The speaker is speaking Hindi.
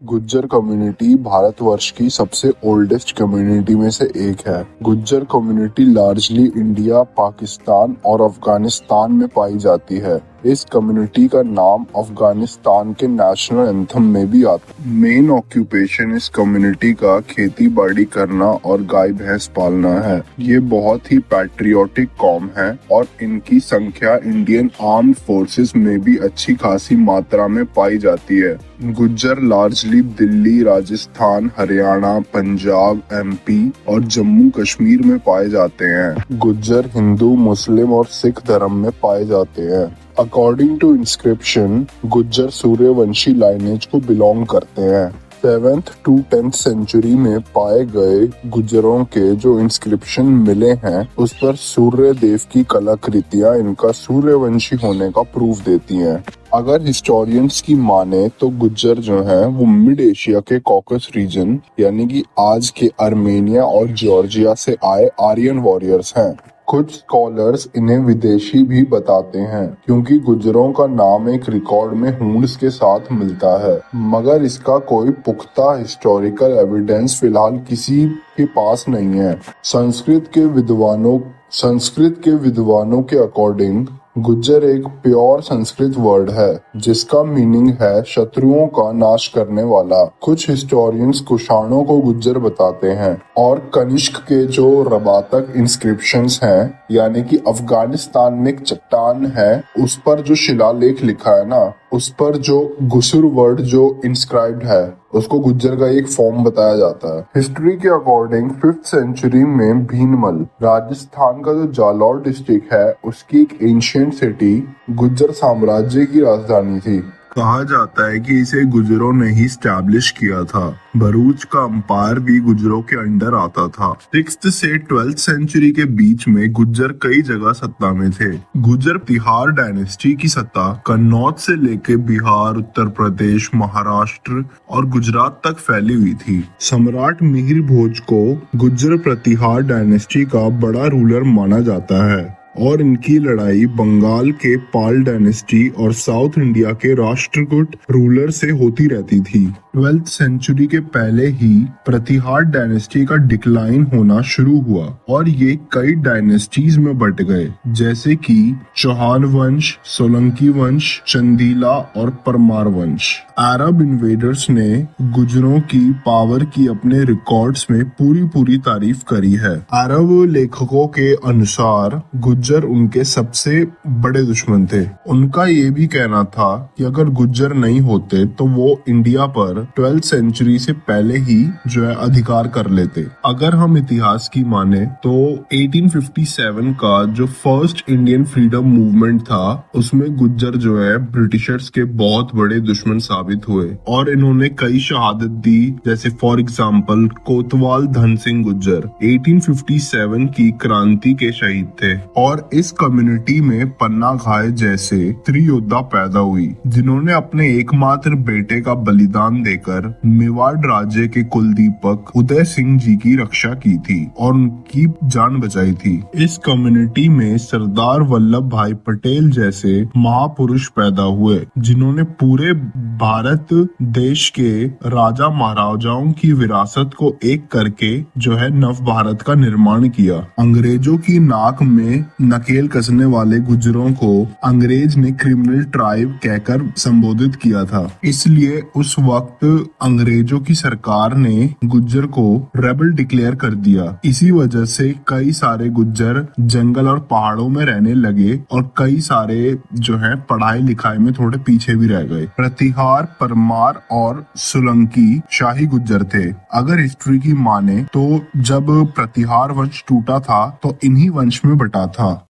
गुज्जर कम्युनिटी भारतवर्ष की सबसे ओल्डेस्ट कम्युनिटी में से एक है। Gujjar community largely India, Pakistan और अफगानिस्तान में पाई जाती है। इस कम्युनिटी का नाम अफगानिस्तान के नेशनल एंथम में भी आता है। मेन ऑक्यूपेशन इस कम्युनिटी का खेती बाड़ी करना और गाय भैंस पालना है। ये बहुत ही पैट्रियोटिक कॉम है और इनकी संख्या इंडियन आर्म्ड फोर्सेस में भी अच्छी खासी मात्रा में पाई जाती है। गुज्जर लार्जली दिल्ली, राजस्थान, हरियाणा, पंजाब, एमपी और जम्मू कश्मीर में पाए जाते हैं। गुज्जर हिंदू, मुस्लिम और सिख धर्म में पाए जाते हैं। According to inscription, Gujjar Suryavanshi lineage को बिलोंग करते हैं। 7th to 10th सेंचुरी में पाए गए गुज्जरों के जो इंस्क्रिप्शन मिले हैं उस पर सूर्य देव की कलाकृतियां इनका सूर्यवंशी होने का प्रूफ देती हैं। अगर हिस्टोरियंस की माने तो गुज्जर जो हैं वो मिड एशिया के कॉकस रीजन यानी कि आज के आर्मेनिया और जॉर्जिया से आए आर्यन वॉरियर्स हैं। कुछ स्कॉलर्स इन्हें विदेशी भी बताते हैं क्योंकि गुज्जरों का नाम एक रिकॉर्ड में हूंस के साथ मिलता है, मगर इसका कोई पुख्ता हिस्टोरिकल एविडेंस फिलहाल किसी के पास नहीं है। संस्कृत के विद्वानों के अकॉर्डिंग गुज्जर एक प्योर संस्कृत वर्ड है जिसका मीनिंग है शत्रुओं का नाश करने वाला। कुछ हिस्टोरियंस कुषाणों को गुज्जर बताते हैं और कनिष्क के जो रबातक इंस्क्रिप्शंस हैं यानी कि अफगानिस्तान में एक चट्टान है उस पर जो शिलालेख लिखा है ना, उस पर जो गुसुर वर्ड जो इंस्क्राइब्ड है उसको गुज्जर का एक फॉर्म बताया जाता है। हिस्ट्री के अकॉर्डिंग 5th सेंचुरी में भीनमल, राजस्थान का जो जालौर डिस्ट्रिक्ट है, उसकी एक एंशिएंट सिटी गुज्जर साम्राज्य की राजधानी थी। कहा जाता है कि इसे गुज्जरों ने ही स्टैब्लिश किया था। भरूच का अंपायर भी गुज्जरों के अंडर आता था। 6th से 12th सेंचुरी के बीच में गुज्जर कई जगह सत्ता में थे। गुज्जर तिहार डायनेस्टी की सत्ता कन्नौज से लेके बिहार, उत्तर प्रदेश, महाराष्ट्र और गुजरात तक फैली हुई थी। सम्राट मिहिर भोज को गुज्जर प्रतिहार डायनेस्टी का बड़ा रूलर माना जाता है और इनकी लड़ाई बंगाल के पाल डायनेस्टी और साउथ इंडिया के राष्ट्रकूट रूलर से होती रहती थी। 12th सेंचुरी के पहले ही प्रतिहार डायनेस्टी का डिक्लाइन होना शुरू हुआ और ये कई डायनेस्टीज में बट गए जैसे कि चौहान वंश, सोलंकी वंश, चंदीला और परमार वंश। अरब इन्वेडर्स ने गुज्जरों की पावर की अपने रिकॉर्ड्स में पूरी तारीफ करी है। अरब लेखकों के अनुसार गुज्जर उनके सबसे बड़े दुश्मन थे। उनका ये भी कहना था कि अगर गुज्जर नहीं होते तो वो इंडिया पर 12th सेंचुरी से पहले ही जो है अधिकार कर लेते। अगर हम इतिहास की माने तो 1857 का जो फर्स्ट इंडियन फ्रीडम मूवमेंट था उसमें गुज्जर जो है ब्रिटिशर्स के बहुत बड़े दुश्मन साबित हुए और इन्होंने कई शहादत दी, जैसे फॉर एग्जांपल कोतवाल धन सिंह गुज्जर 1857 की क्रांति के शहीद थे। और इस कम्युनिटी में पन्ना घाय जैसे त्रियोद्धा पैदा हुई जिन्होंने अपने एकमात्र बेटे का बलिदान देकर मेवाड़ राज्य के कुलदीपक उदय सिंह जी की रक्षा की थी और उनकी जान बचाई थी। इस कम्युनिटी में सरदार वल्लभ भाई पटेल जैसे महापुरुष पैदा हुए जिन्होंने पूरे भारत देश के राजा महाराजाओं की विरासत को एक करके जो है नव भारत का निर्माण किया। अंग्रेजों की नाक में नकेल कसने वाले गुज्जरों को अंग्रेज ने क्रिमिनल ट्राइब कहकर संबोधित किया था, इसलिए उस वक्त अंग्रेजों की सरकार ने गुज्जर को रेबल डिक्लेयर कर दिया। इसी वजह से कई सारे गुज्जर जंगल और पहाड़ों में रहने लगे और कई सारे जो है पढ़ाई लिखाई में थोड़े पीछे भी रह गए। प्रतिहार, परमार और सोलंकी शाही गुज्जर थे। अगर हिस्ट्री की माने तो जब प्रतिहार वंश टूटा था तो इन्हीं वंश में बटा था।